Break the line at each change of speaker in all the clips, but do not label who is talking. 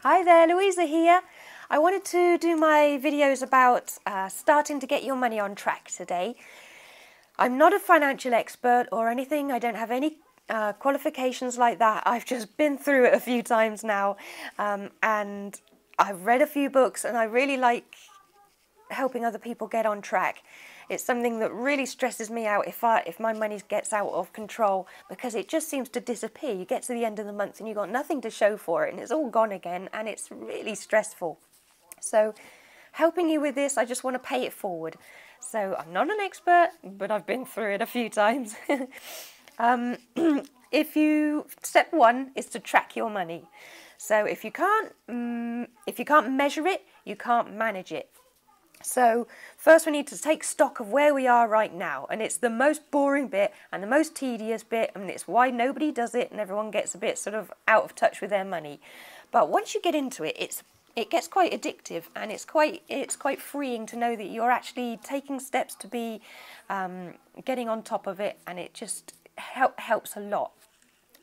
Hi there, Louisa here. I wanted to do my videos about starting to get your money on track today. I'm not a financial expert or anything. I don't have any qualifications like that. I've just been through it a few times now, and I've read a few books, and I really like helping other people get on track. It's something that really stresses me out if my money gets out of control, because it just seems to disappear. You get to the end of the month and you've got nothing to show for it, and it's all gone again, and it's really stressful. So helping you with this, I just want to pay it forward. So I'm not an expert, but I've been through it a few times. Step one is to track your money. So if you can't measure it, you can't manage it. So first we need to take stock of where we are right now, and it's the most boring bit and the most tedious bit, and it's why nobody does it and everyone gets a bit sort of out of touch with their money. But once you get into it, it gets quite addictive, and it's quite freeing to know that you're actually taking steps to be getting on top of it, and it just helps a lot.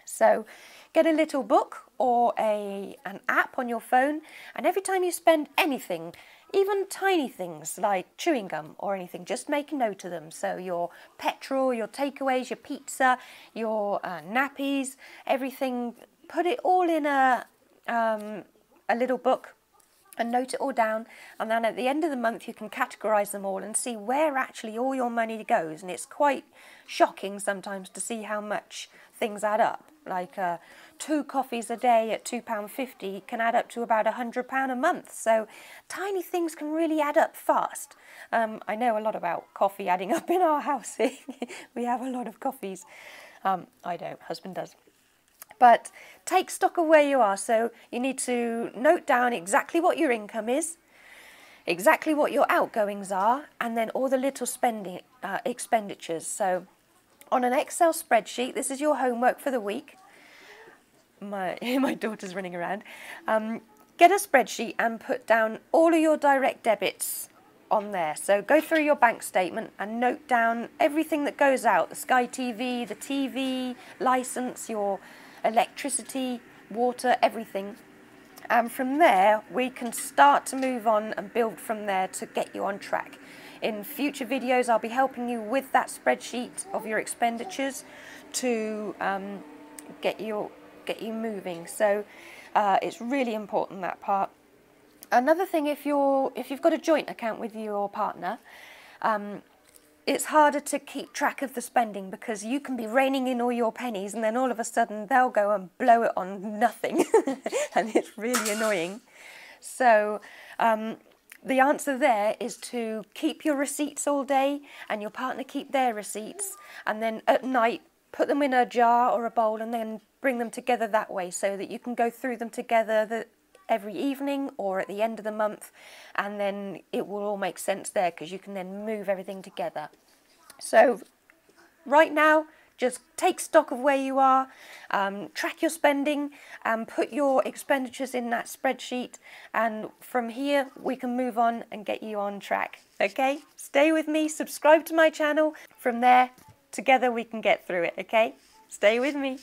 So get a little book or an app on your phone, and every time you spend anything, even tiny things like chewing gum or anything, just make a note of them. So your petrol, your takeaways, your pizza, your nappies, everything, put it all in a little book and note it all down, and then at the end of the month you can categorise them all and see where actually all your money goes. And it's quite shocking sometimes to see how much things add up. Like 2 coffees a day at £2.50 can add up to about £100 a month. So tiny things can really add up fast. I know a lot about coffee adding up in our house. We have a lot of coffees. I don't, husband does. But take stock of where you are. So you need to note down exactly what your income is, exactly what your outgoings are, and then all the little spending expenditures. So on an Excel spreadsheet, this is your homework for the week. My daughter's running around. Get a spreadsheet and put down all of your direct debits on there. So go through your bank statement and note down everything that goes out: the Sky TV, the TV license, your electricity, water, everything. And from there we can start to move on and build from there to get you on track. In future videos I'll be helping you with that spreadsheet of your expenditures to get you moving. So it's really important, that part. Another thing, if you've got a joint account with your partner, it's harder to keep track of the spending, because you can be reining in all your pennies and then all of a sudden they'll go and blow it on nothing and it's really annoying. So the answer there is to keep your receipts all day and your partner keep their receipts, and then at night put them in a jar or a bowl and then bring them together that way, so that you can go through them together every evening or at the end of the month, and then it will all make sense there, because you can then move everything together. So right now, just take stock of where you are, track your spending and put your expenditures in that spreadsheet, and from here we can move on and get you on track. Okay, stay with me, subscribe to my channel. From there, together we can get through it. Okay, stay with me.